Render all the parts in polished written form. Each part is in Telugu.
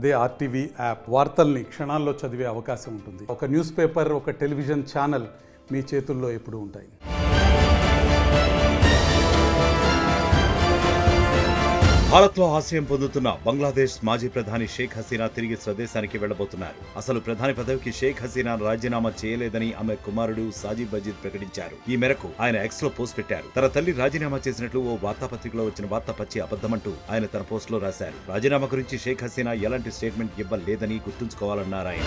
అదే ఆర్టీవీ యాప్ వార్తల్ని క్షణాల్లో చదివే అవకాశం ఉంటుంది. ఒక న్యూస్ పేపర్, ఒక టెలివిజన్ ఛానల్ మీ చేతుల్లో ఎప్పుడూ ఉంటాయి. భారత్లో ఆశ్రయం పొందుతున్న బంగ్లాదేశ్ మాజీ ప్రధాని షేక్ హసీనా తిరిగి స్వదేశానికి వెళ్లబోతున్నారు. అసలు ప్రధాని పదవికి షేక్ హసీనా రాజీనామా చేయలేదని ఆమె కుమారుడు సాజిద్ వజీద్ ప్రకటించారు. ఈ మేరకు ఆయన ఎక్స్ లో పోస్ట్ పెట్టారు. తన తల్లి రాజీనామా చేసినట్లు ఓ వార్తాపత్రికలో వచ్చిన వార్త పచ్చి అబద్ధమంటూ ఆయన తన పోస్ట్ లో రాశారు. రాజీనామా గురించి షేక్ హసీనా ఎలాంటి స్టేట్మెంట్ ఇవ్వలేదని గుర్తుంచుకోవాలన్నారు ఆయన.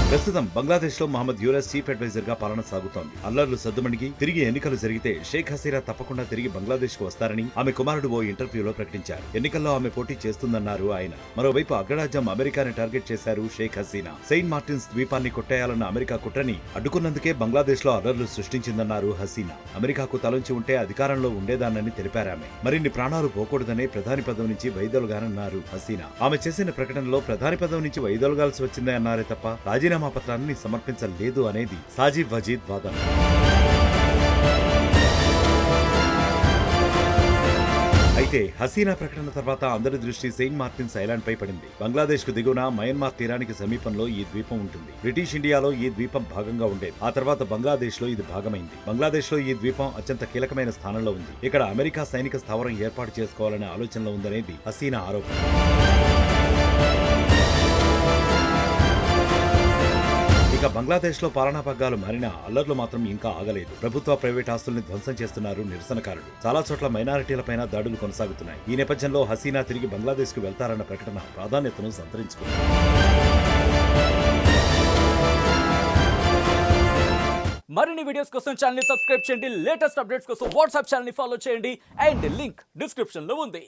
ప్రస్తుతం బంగ్లాదేశ్ లో మహమ్మద్ యూనస్ చీఫ్ అడ్వైజర్ గా పాలన సాగుతోంది. అల్లర్లు సద్దుమణిగి తిరిగి ఎన్నికలు జరిగితే షేక్ హసీనా తప్పకుండా తిరిగి బంగ్లాదేశ్ కు వస్తారని ఆమె కుమారుడు ఓ ఇంటర్వ్యూలో ప్రకటించారు. ఎన్నికల్లో ఆమె పోటీ చేస్తుందన్నారు ఆయన. మరోవైపు అగ్రరాజ్యం అమెరికాని టార్గెట్ చేశారు షేక్ హసీనా. సెయింట్ మార్టిన్స్ ద్వీపాన్ని కొట్టేయాలన్న అమెరికా కుట్రని అడ్డుకున్నందుకే బంగ్లాదేశ్ లో అల్లర్లు సృష్టించిందన్నారు హసీనా. అమెరికాకు తలంచి ఉంటే అధికారంలో ఉండేదానని తెలిపారామె. మరిన్ని ప్రాణాలు పోకూడదనే ప్రధాని పదవి నుంచి వైదొలగానన్నారు హసీనా. ఆమె చేసిన ప్రకటనలో ప్రధాని పదవి నుంచి వైదొలగాల్సి వచ్చిందే అన్నారే తప్ప రాజీనామా పత్రాన్ని సమర్పించలేదు అనేది సాజిద్ వజీద్ వాదన. అయితే హసీనా ప్రకటన తర్వాత అందరి దృష్టి సెయింట్ మార్టిన్స్ ఐలాండ్ పై పడింది. బంగ్లాదేశ్ కు దిగువన మయన్మార్ తీరానికి సమీపంలో ఈ ద్వీపం ఉంటుంది. బ్రిటిష్ ఇండియాలో ఈ ద్వీపం భాగంగా ఉండేది. ఆ తర్వాత బంగ్లాదేశ్ లో ఇది భాగమైంది. బంగ్లాదేశ్ లో ఈ ద్వీపం అత్యంత కీలకమైన స్థానంలో ఉంది. ఇక్కడ అమెరికా సైనిక స్థావరం ఏర్పాటు చేసుకోవాలనే ఆలోచనలో ఉందనేది హసీనా ఆరోపణ. ఇక బంగ్లాదేశ్ లో పాలనా పగ్గాలు మారినా అల్లర్లు మాత్రం ఇంకా ఆగలేదు. ప్రభుత్వ ప్రైవేట్ ఆస్తుల్ని ధ్వంసం చేస్తున్నారు నిరసనకారులు. చాలా చోట్ల మైనారిటీలపైన దాడులు కొనసాగుతున్నాయి. ఈ నేపథ్యంలో హసీనా తిరిగి బంగ్లాదేశ్ కు వెళ్తారన్న ప్రకటన ప్రాధాన్యతను సంతరించుకుంది. మరిన్ని వీడియోస్ కోసం ఛానల్ ని సబ్స్క్రైబ్ చేయండి. లేటెస్ట్ అప్డేట్స్ కోసం వాట్సాప్ ఛానల్ ని ఫాలో చేయండి. అండ్ లింక్ డిస్క్రిప్షన్ లో ఉంది.